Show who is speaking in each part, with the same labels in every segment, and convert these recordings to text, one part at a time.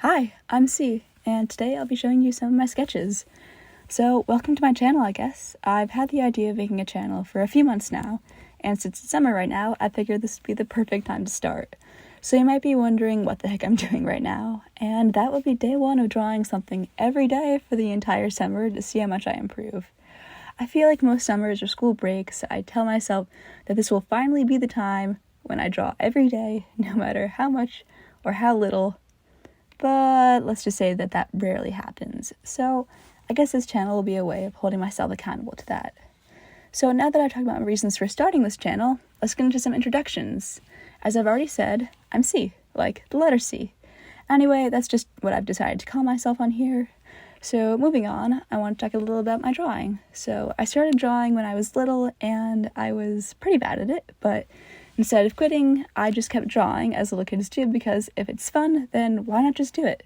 Speaker 1: Hi, I'm C, and today I'll be showing you some of my sketches. So, welcome to my channel, I guess. I've had the idea of making a channel for a few months now, and since it's summer right now, I figured this would be the perfect time to start. So you might be wondering what the heck I'm doing right now, and that would be day one of drawing something every day for the entire summer to see how much I improve. I feel like most summers or school breaks, I tell myself that this will finally be the time when I draw every day, no matter how much or how little. But let's just say that that rarely happens. So I guess this channel will be a way of holding myself accountable to that. So now that I've talked about my reasons for starting this channel, let's get into some introductions. As I've already said, I'm C, like the letter C. Anyway, that's just what I've decided to call myself on here. So moving on, I want to talk a little about my drawing. So I started drawing when I was little and I was pretty bad at it, but instead of quitting, I just kept drawing as little kids do because if it's fun, then why not just do it?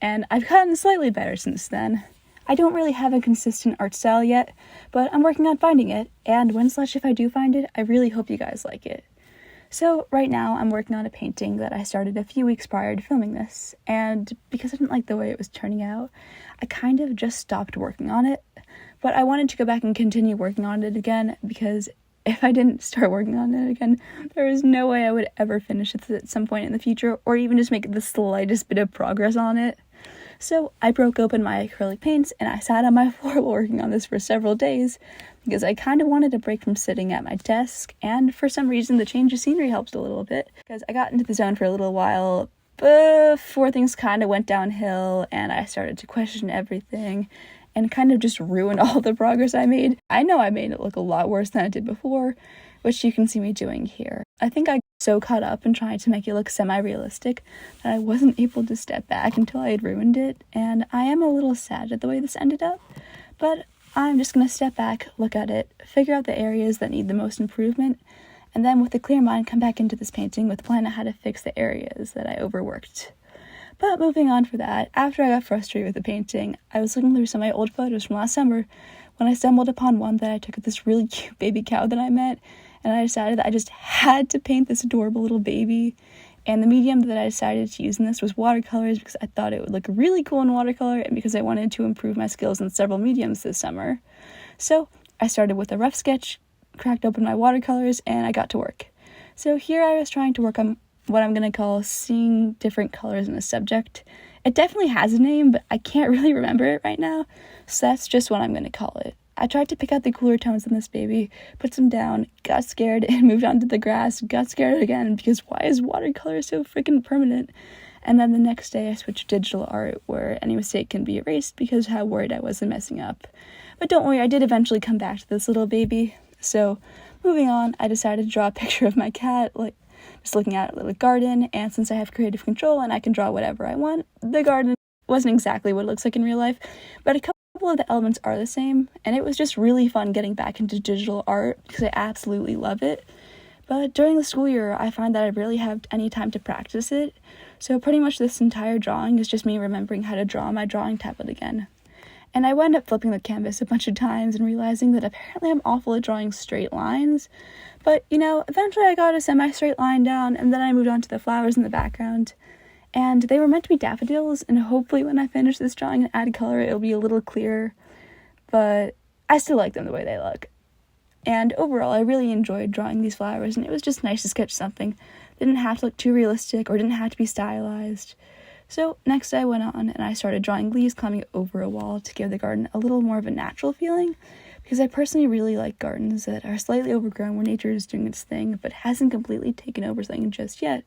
Speaker 1: And I've gotten slightly better since then. I don't really have a consistent art style yet, but I'm working on finding it, and when/if I do find it, I really hope you guys like it. So right now I'm working on a painting that I started a few weeks prior to filming this, and because I didn't like the way it was turning out, I kind of just stopped working on it, but I wanted to go back and continue working on it again because if I didn't start working on it again, there was no way I would ever finish it at some point in the future, or even just make the slightest bit of progress on it. So I broke open my acrylic paints and I sat on my floor working on this for several days because I kind of wanted a break from sitting at my desk, and for some reason the change of scenery helped a little bit because I got into the zone for a little while before things kind of went downhill and I started to question everything and kind of just ruined all the progress I made. I know I made it look a lot worse than I did before, which you can see me doing here. I think I got so caught up in trying to make it look semi-realistic that I wasn't able to step back until I had ruined it, and I am a little sad at the way this ended up, but I'm just going to step back, look at it, figure out the areas that need the most improvement, and then with a clear mind come back into this painting with a plan on how to fix the areas that I overworked. But moving on for that, after I got frustrated with the painting, I was looking through some of my old photos from last summer when I stumbled upon one that I took of this really cute baby cow that I met, and I decided that I just had to paint this adorable little baby. And the medium that I decided to use in this was watercolors because I thought it would look really cool in watercolor and because I wanted to improve my skills in several mediums this summer. So I started with a rough sketch, cracked open my watercolors, and I got to work. So here I was trying to work on what I'm going to call seeing different colors in a subject. It definitely has a name, but I can't really remember it right now, so that's just what I'm going to call it. I tried to pick out the cooler tones in this baby, put some down, got scared, and moved on to the grass, got scared again, because why is watercolor so freaking permanent? And then the next day I switched to digital art, where any mistake can be erased because how worried I was in messing up. But don't worry, I did eventually come back to this little baby. So, moving on, I decided to draw a picture of my cat, just looking at a little garden, and since I have creative control and I can draw whatever I want, the garden wasn't exactly what it looks like in real life, but a couple of the elements are the same, and it was just really fun getting back into digital art because I absolutely love it. But during the school year, I find that I rarely have any time to practice it, so pretty much this entire drawing is just me remembering how to draw on my drawing tablet again. And I wound up flipping the canvas a bunch of times and realizing that apparently I'm awful at drawing straight lines. But, eventually I got a semi-straight line down, and then I moved on to the flowers in the background. And they were meant to be daffodils, and hopefully when I finish this drawing and add color, it'll be a little clearer. But I still like them the way they look. And overall, I really enjoyed drawing these flowers, and it was just nice to sketch something that didn't have to look too realistic or didn't have to be stylized. So next I went on and I started drawing leaves climbing over a wall to give the garden a little more of a natural feeling, because I personally really like gardens that are slightly overgrown where nature is doing its thing but hasn't completely taken over something just yet,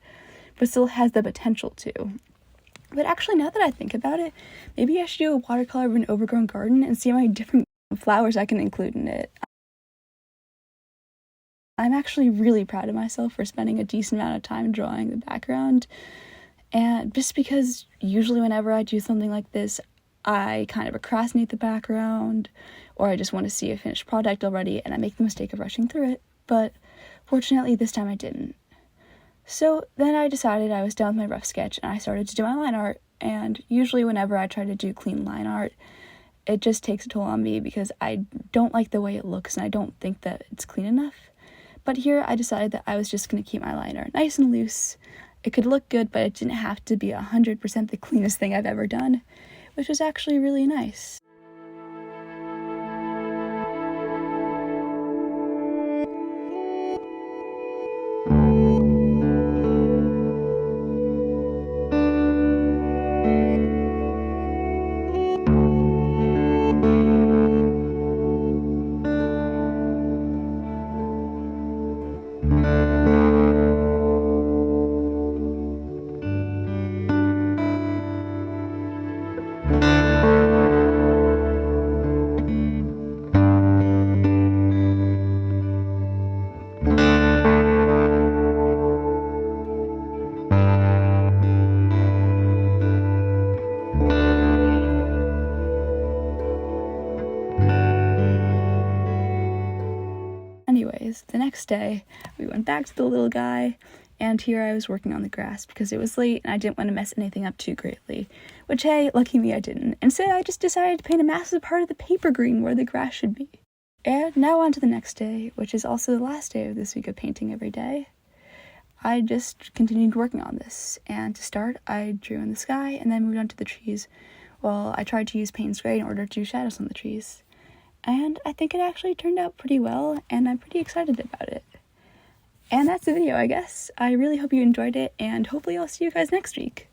Speaker 1: but still has the potential to. But actually, now that I think about it, maybe I should do a watercolor of an overgrown garden and see how many different flowers I can include in it. I'm actually really proud of myself for spending a decent amount of time drawing the background. And just because usually whenever I do something like this, I kind of procrastinate the background, or I just want to see a finished product already, and I make the mistake of rushing through it. But fortunately, this time I didn't. So then I decided I was done with my rough sketch, and I started to do my line art. And usually whenever I try to do clean line art, it just takes a toll on me because I don't like the way it looks, and I don't think that it's clean enough. But here I decided that I was just going to keep my line art nice and loose. It could look good, but it didn't have to be 100% the cleanest thing I've ever done, which was actually really nice. Anyways, the next day, we went back to the little guy, and here I was working on the grass because it was late and I didn't want to mess anything up too greatly. Which, hey, lucky me, I didn't. Instead, I just decided to paint a massive part of the paper green where the grass should be. And now on to the next day, which is also the last day of this week of painting every day. I just continued working on this, and to start, I drew in the sky and then moved on to the trees. Well, I tried to use Payne's Gray in order to do shadows on the trees. And I think it actually turned out pretty well, and I'm pretty excited about it. And that's the video, I guess. I really hope you enjoyed it, and hopefully I'll see you guys next week.